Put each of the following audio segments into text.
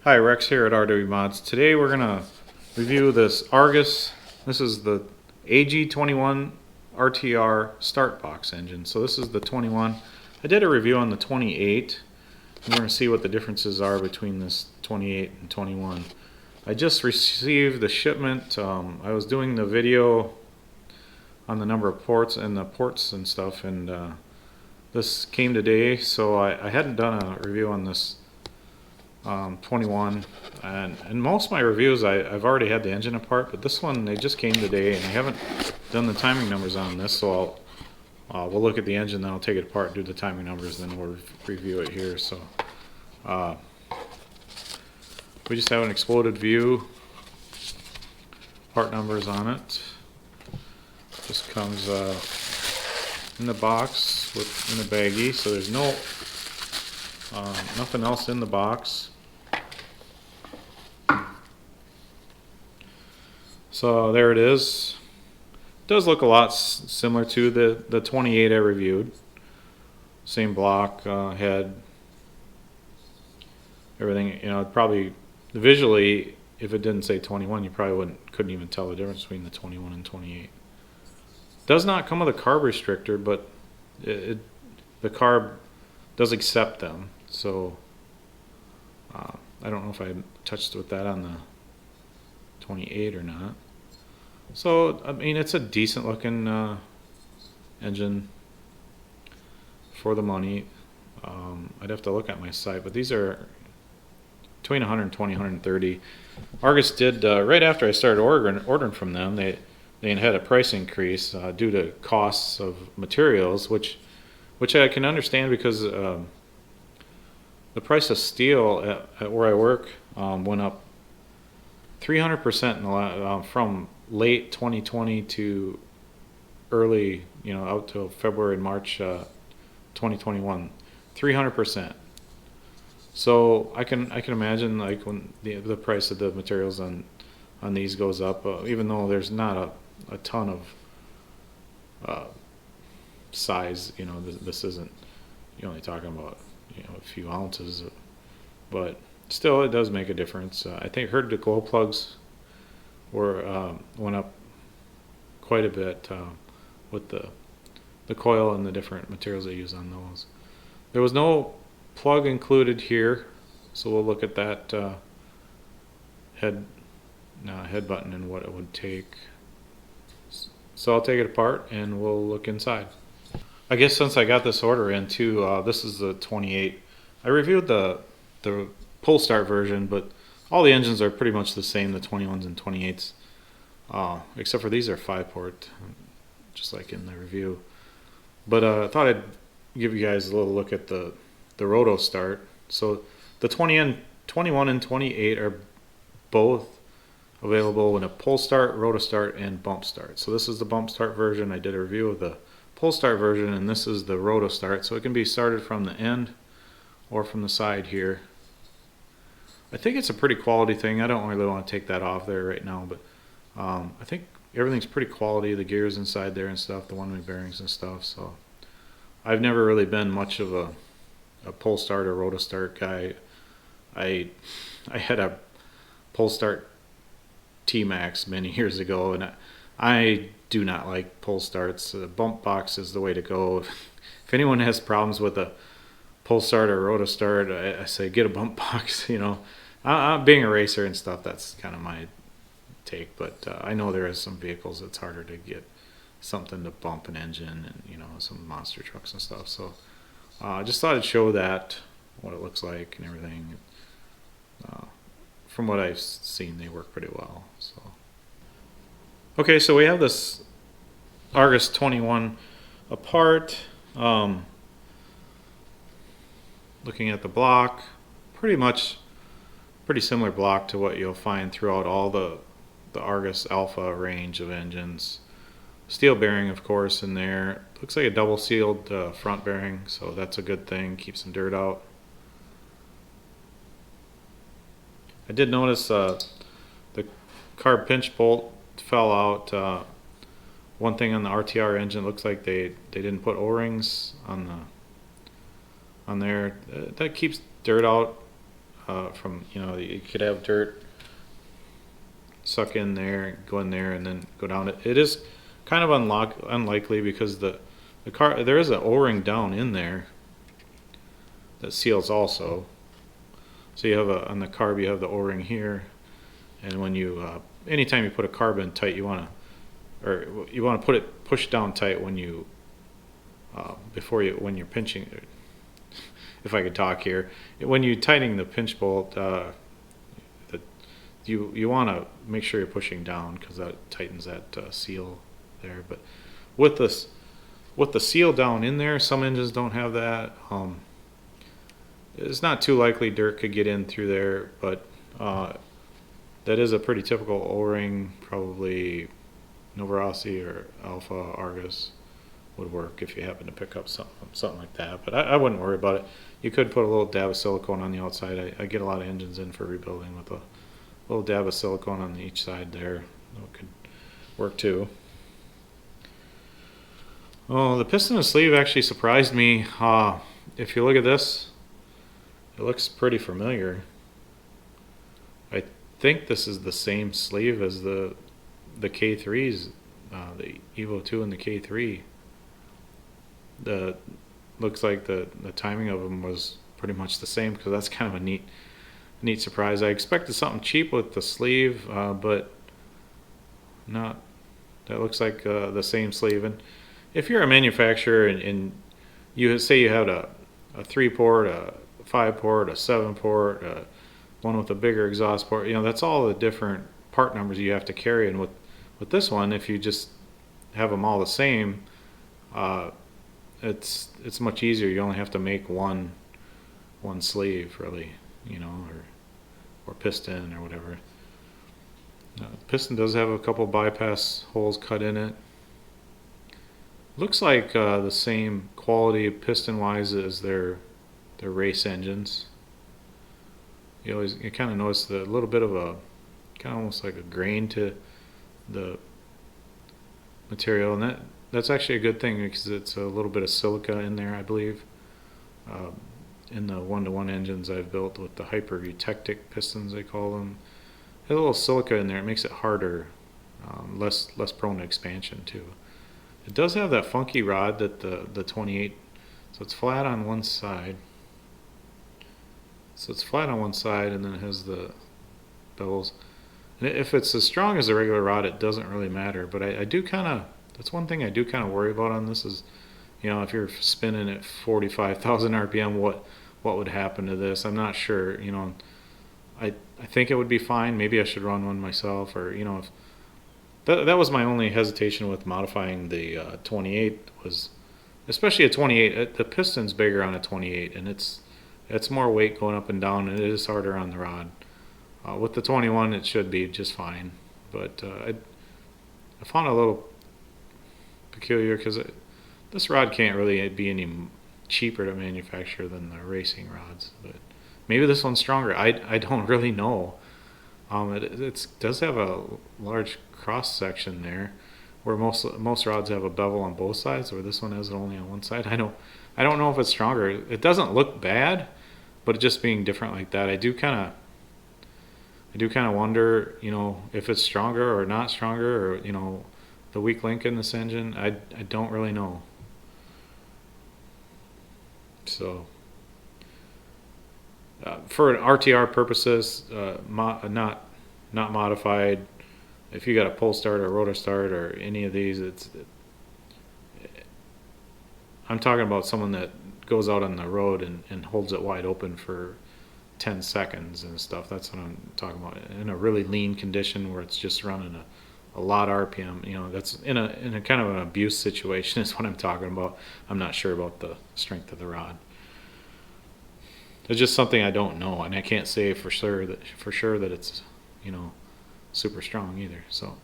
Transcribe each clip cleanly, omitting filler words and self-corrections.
Hi, Rex here at RW Mods. Today we're going to review this Argus. This is the AG21 RTR start box engine. So this is the 21. I did a review on the 28. We're going to see what the differences are between this 28 and 21. I just received the shipment. I was doing the video on the number of ports and the ports and stuff, and this came today. So I hadn't done a review on this 21, and most of my reviews I've already had the engine apart, but this one they just came today and I haven't done the timing numbers on this, so we'll look at the engine, then I'll take it apart, do the timing numbers, then we'll review it here. So we just have an exploded view, part numbers on it. Just comes in the box in the baggie, so there's nothing else in the box. So there it is. It does look a lot similar to the 28 I reviewed. Same block, head, everything. You know, probably visually, if it didn't say 21, you probably couldn't even tell the difference between the 21 and 28. It does not come with a carb restrictor, but the carb does accept them. So I don't know if I touched with that on the 28 or not. So I mean, it's a decent looking engine for the money. I'd have to look at my site, but these are between 120 130. Argus did right after I started ordering from them. They had a price increase due to costs of materials, which I can understand, because the price of steel at where I work went up 300% from late 2020 to early, out till February and March 2021, 300%. So I can imagine, like, when the price of the materials on these goes up, even though there's not a ton of size. This isn't, you're only talking about a few ounces, but still it does make a difference. I think heard the glow plugs went up quite a bit with the coil and the different materials they use on those. There was no plug included here, so we'll look at that head button and what it would take. So I'll take it apart and we'll look inside. I guess since I got this order in too, this is the 28. I reviewed the pull start version, but all the engines are pretty much the same, the 21s and 28s, except for these are 5-port, just like in the review. But I thought I'd give you guys a little look at the roto start. So the 21 and 28 are both available in a pull start, roto start, and bump start. So this is the bump start version. I did a review of the pull start version, and this is the roto start. So it can be started from the end or from the side here. I think it's a pretty quality thing. I don't really want to take that off there right now, but I think everything's pretty quality. The gears inside there and stuff, the one-way bearings and stuff. So I've never really been much of a pull start or roto start guy. I had a pull start T-Max many years ago, and I do not like pull starts. The bump box is the way to go. If anyone has problems with a pull start or roto start, I say get a bump box. I'm being a racer and stuff, that's kind of my take, but I know there is some vehicles it's harder to get something to bump an engine, and some monster trucks and stuff. So I just thought I'd show that, what it looks like and everything. From what I've seen, they work pretty well. So okay, so we have this Argus 21 apart. Looking at the block, pretty similar block to what you'll find throughout all the Argus Alpha range of engines. Steel bearing, of course, in there. Looks like a double sealed front bearing, so that's a good thing, keeps some dirt out. I did notice the carb pinch bolt fell out. One thing on the RTR engine, looks like they didn't put O-rings on there. That keeps dirt out. from, you know, you could have dirt suck in there, go in there, and then go down. It is kind of unlikely because the car, there is an O-ring down in there that seals also. So you have on the carb you have the O-ring here, and when you anytime you put a carb in tight, you want to put it pushed down tight when you when you're pinching. If I could talk here, when you're tightening the pinch bolt, you want to make sure you're pushing down because that tightens that seal there. But with the seal down in there, some engines don't have that. It's not too likely dirt could get in through there, but that is a pretty typical O-ring. Probably Novarossi or Alpha Argus would work if you happen to pick up something like that. But I wouldn't worry about it. You could put a little dab of silicone on the outside. I get a lot of engines in for rebuilding with a little dab of silicone on each side there. That could work too. Oh, the piston and sleeve actually surprised me. If you look at this, it looks pretty familiar. I think this is the same sleeve as the K3s, the Evo 2 and the K3. Looks like the timing of them was pretty much the same, because that's kind of a neat surprise. I expected something cheap with the sleeve, but not. That looks like the same sleeve. And if you're a manufacturer and you say you have a 3-port, a 5-port, a 7-port, one with a bigger exhaust port, you know, that's all the different part numbers you have to carry. And with this one, if you just have them all the same, it's much easier. You only have to make one sleeve, really, you know, or piston or whatever. Piston does have a couple bypass holes cut in it. Looks like the same quality piston wise as their race engines. You kind of notice a little bit of a kind of almost like a grain to the material, and that's actually a good thing because it's a little bit of silica in there, I believe. In the 1-to-1 engines I've built with the hyper-eutectic pistons, they call them, there's a little silica in there. It makes it harder, less prone to expansion too. It does have that funky rod that the 28, so it's flat on one side. So it's flat on one side, and then it has the bevels. And if it's as strong as a regular rod, it doesn't really matter. But I do kind of, that's one thing I do kind of worry about on this is, you know, if you're spinning at 45,000 RPM, what would happen to this? I'm not sure. You know, I think it would be fine. Maybe I should run one myself, or, you know, if that was my only hesitation with modifying the 28 was, especially a 28. The piston's bigger on a 28, and it's more weight going up and down, and it is harder on the rod. With the 21, it should be just fine. But I found it a little peculiar because this rod can't really be any cheaper to manufacture than the racing rods. But maybe this one's stronger. I don't really know. It does have a large cross section there, where most rods have a bevel on both sides, where this one has it only on one side. I don't know if it's stronger. It doesn't look bad, but it just being different like that, I do kind of wonder, you know, if it's stronger or not stronger, or, you know, the weak link in this engine. I don't really know. So for RTR purposes, not modified. If you got a pull start or rotor start or any of these, I'm talking about someone that goes out on the road and holds it wide open for 10 seconds and stuff. That's what I'm talking about. In a really lean condition where it's just running a lot of RPM, you know, that's in a kind of an abuse situation is what I'm talking about. I'm not sure about the strength of the rod. It's just something I don't know, and I can't say for sure that it's, you know, super strong either. So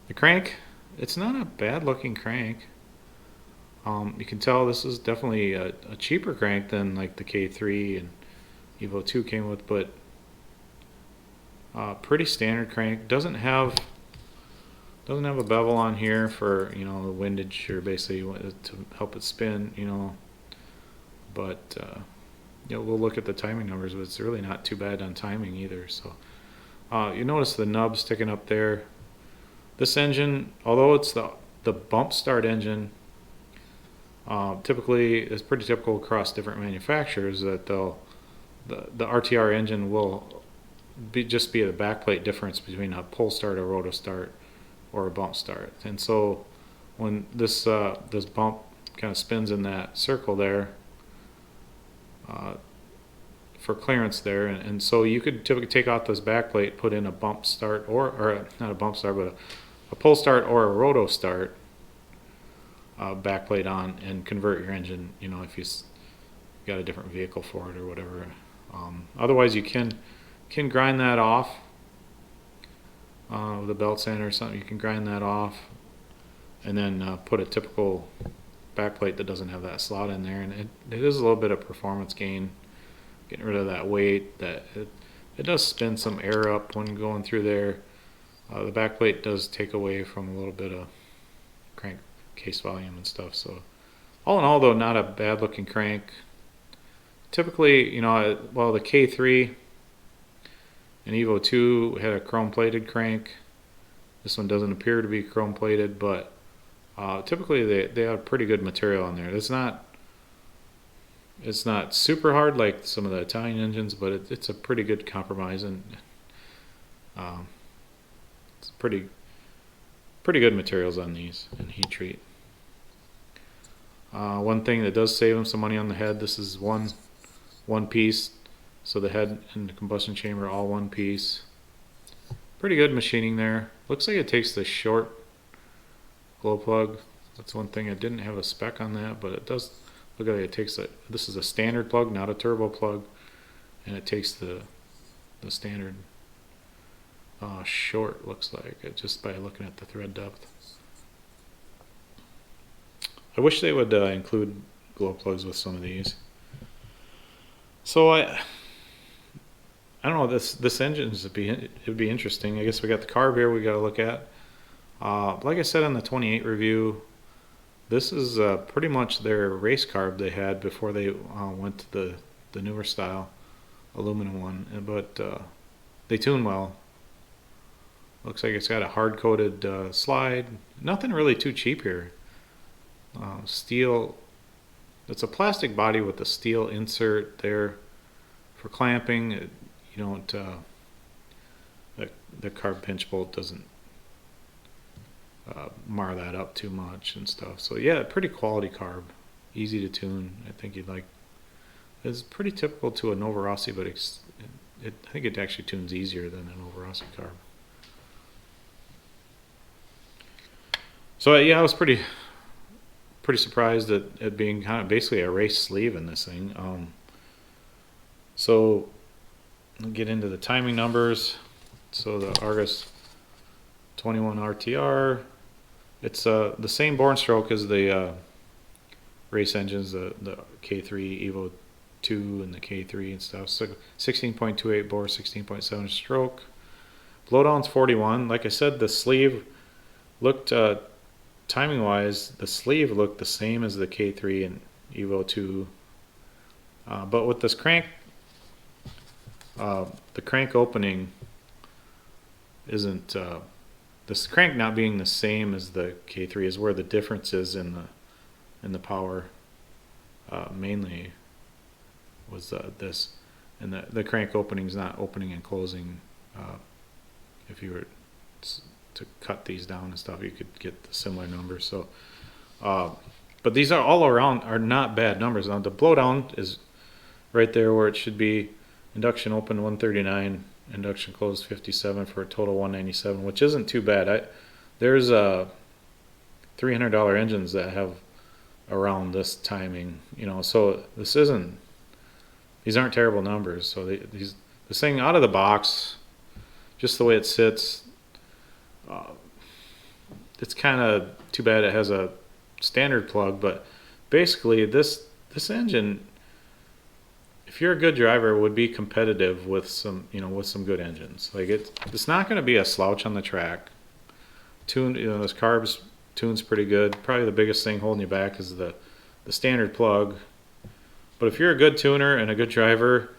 the crank, it's not a bad looking crank. You can tell this is definitely a cheaper crank than like the K3 and Evo 2 came with, but pretty standard crank. Doesn't have a bevel on here for, you know, the windage, or basically to help it spin, you know. But we'll look at the timing numbers, but it's really not too bad on timing either. So you notice the nub sticking up there. This engine, although it's the bump start engine, typically it's pretty typical across different manufacturers that the RTR engine will just be a backplate difference between a pull start, a roto start, or a bump start. And so when this bump kind of spins in that circle there for clearance there, and so you could typically take out this backplate, put in a bump start, or not a bump start, but a pull start or a roto start backplate on, and convert your engine, if you got a different vehicle for it or whatever. Otherwise you can grind that off with a belt sander or something. You can grind that off and then put a typical backplate that doesn't have that slot in there, and it is a little bit of performance gain, getting rid of that weight. That it does spin some air up when going through there. The backplate does take away from a little bit of crankcase volume and stuff. So all in all, though, not a bad looking crank. Typically, well, the K3 and Evo 2 had a chrome plated crank. This one doesn't appear to be chrome plated, but typically they have pretty good material on there. It's not super hard like some of the Italian engines, but it's a pretty good compromise, and it's pretty good materials on these and heat treat. One thing that does save them some money on the head, this is one piece, so the head and the combustion chamber all one piece. Pretty good machining there. Looks like it takes the short glow plug. That's one thing. I didn't have a spec on that, but it does look like it takes this is a standard plug, not a turbo plug, and it takes the standard short, looks like it, just by looking at the thread depth. I wish they would include glow plugs with some of these. So I don't know, this engine it'd be interesting. I guess we got the carb here we got to look at. Like I said on the 28 review, this is pretty much their race carb they had before they went to the newer style aluminum one, but they tune well. Looks like it's got a hard coated slide. Nothing really too cheap here. Steel. It's a plastic body with a steel insert there for clamping. You don't the carb pinch bolt doesn't mar that up too much and stuff. So yeah, pretty quality carb, easy to tune. I think you'd like. It's pretty typical to a Novorossi, but I think it actually tunes easier than a Novorossi carb. So yeah, I was pretty surprised at it being kind of basically a race sleeve in this thing. So I'll get into the timing numbers. So the Argus 21 RTR, it's the same bore and stroke as the race engines, the K3 Evo 2 and the K3 and stuff. So 16.28 bore, 16.7 stroke. Blowdown's 41. Like I said, the sleeve looked timing wise, the sleeve looked the same as the K3 and Evo 2, but with this crank, the crank opening isn't this crank not being the same as the K3 is where the difference is in the power. Mainly was this, and the crank opening is not opening and closing. If you were to cut these down and stuff, you could get the similar numbers. So but these are all around are not bad numbers. Now the blowdown is right there where it should be. Induction open 139, induction closed 57 for a total 197, which isn't too bad. There's $300 engines that have around this timing, so these aren't terrible numbers. So this thing out of the box, just the way it sits, it's kind of too bad it has a standard plug, but basically this engine, if you're a good driver, would be competitive with some good engines. Like it's not going to be a slouch on the track. This carb's tunes pretty good. Probably the biggest thing holding you back is the standard plug. But if you're a good tuner and a good driver,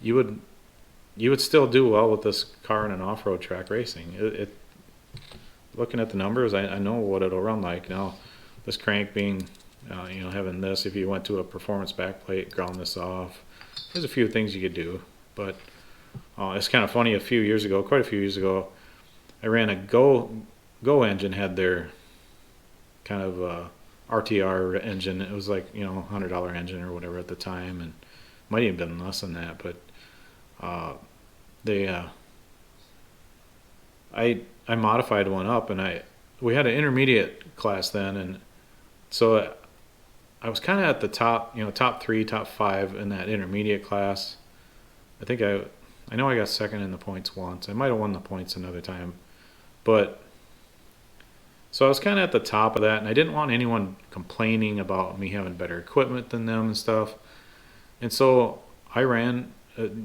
you would still do well with this car in an off-road track racing. Looking at the numbers, I know what it'll run like. Now, this crank being, having this, if you went to a performance backplate, ground this off, there's a few things you could do. But it's kind of funny, quite a few years ago, I ran a Go engine, had their kind of RTR engine. It was like, $100 engine or whatever at the time, and might even been less than that, but I modified one up, and we had an intermediate class then, and so I was kind of at the top, top 3, top 5 in that intermediate class. I think I know I got second in the points once. I might have won the points another time, but so I was kind of at the top of that, and I didn't want anyone complaining about me having better equipment than them and stuff. And so I ran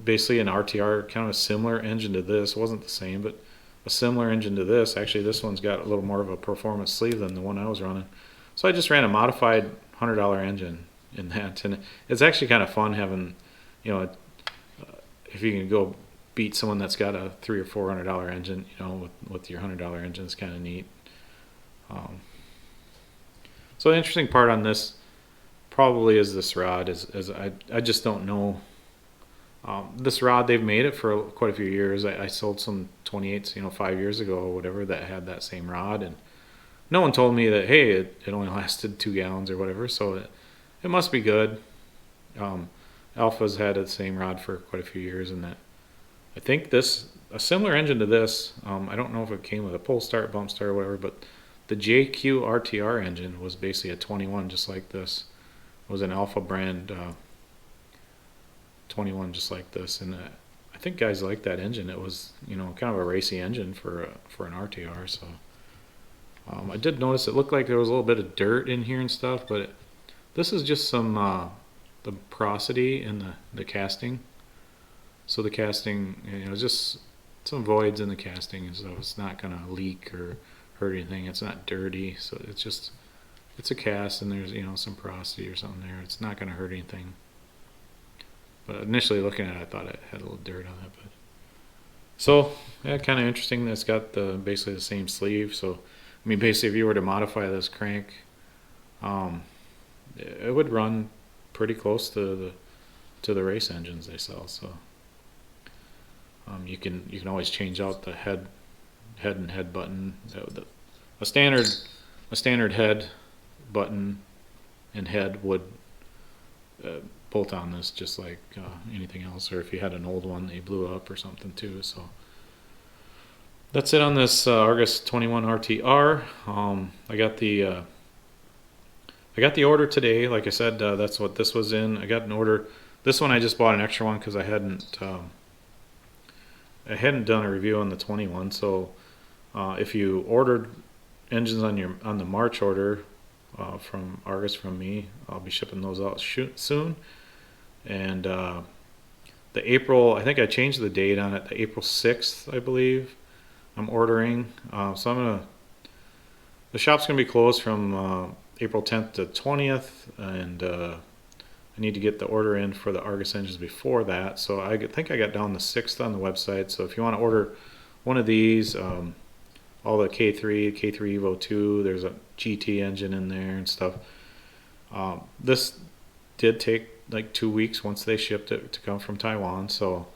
basically an RTR, kind of a similar engine to this. It wasn't the same, but a similar engine to this. Actually, this one's got a little more of a performance sleeve than the one I was running. So I just ran a modified $100 engine in that, and it's actually kind of fun having, if you can go beat someone that's got a $300 or $400 engine, with your $100 engine, is kind of neat. So the interesting part on this probably is this rod. Is I just don't know. This rod, they've made it for quite a few years. I sold some 28s, 5 years ago or whatever, that had that same rod, and no one told me that, hey, it only lasted 2 gallons or whatever, so it must be good. Alpha's had the same rod for quite a few years, and that I think a similar engine to this. I don't know if it came with a pull start, bump start, or whatever, but the JQ RTR engine was basically a 21, just like this. It was an Alpha brand 21, just like this, and I think guys like that engine. It was, kind of a racy engine for an RTR. So I did notice it looked like there was a little bit of dirt in here and stuff, but this is just some the porosity in the casting. So the casting, just some voids in the casting, and so it's not gonna leak or hurt anything. It's not dirty, so it's a cast, and there's some porosity or something there. It's not gonna hurt anything. But initially looking at it, I thought it had a little dirt on it. But so yeah, kind of interesting that it's got basically the same sleeve. So I mean, basically, if you were to modify this crank, it would run pretty close to the race engines they sell. So you can always change out the head and head button. A standard head button and head would bolt on this just like anything else, or if you had an old one that you blew up or something too. So that's it on this Argus 21 RTR. I got the order today. Like I said, that's what this was in. I got an order. This one I just bought an extra one because I hadn't done a review on the 21. So if you ordered engines on the March order from Argus from me, I'll be shipping those out soon. And the April, I think I changed the date on it. The April 6th, I believe, I'm ordering. So the shop's gonna be closed from April 10th to 20th, and I need to get the order in for the Argus engines before that. So I think I got down the 6th on the website. So if you want to order one of these, all the K3 Evo 2, there's a GT engine in there and stuff. This did take like 2 weeks once they shipped it to come from Taiwan. So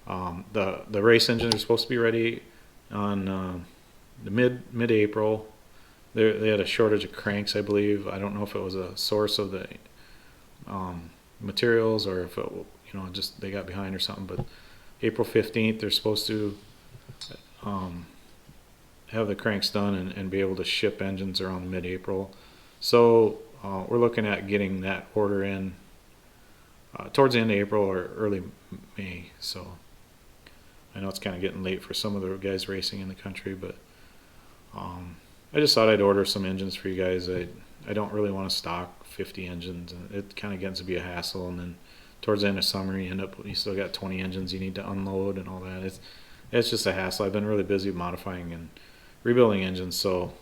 the race engines are supposed to be ready on the mid-April. They had a shortage of cranks, I believe. I don't know if it was a source of the materials, or if it, just they got behind or something. But April 15th, they're supposed to have the cranks done and be able to ship engines around mid-April. So we're looking at getting that order in towards the end of April or early May. So I know it's kind of getting late for some of the guys racing in the country, but I just thought I'd order some engines for you guys. I don't really want to stock 50 engines. It kind of gets to be a hassle, and then towards the end of summer you still got 20 engines you need to unload and all that. It's just a hassle. I've been really busy modifying and rebuilding engines, so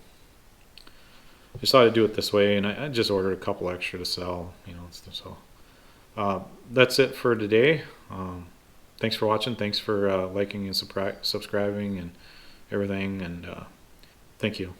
just thought I'd do it this way, and I just ordered a couple extra to sell, you know, and stuff. So that's it for today. Thanks for watching. Thanks for liking and subscribing and everything, and thank you.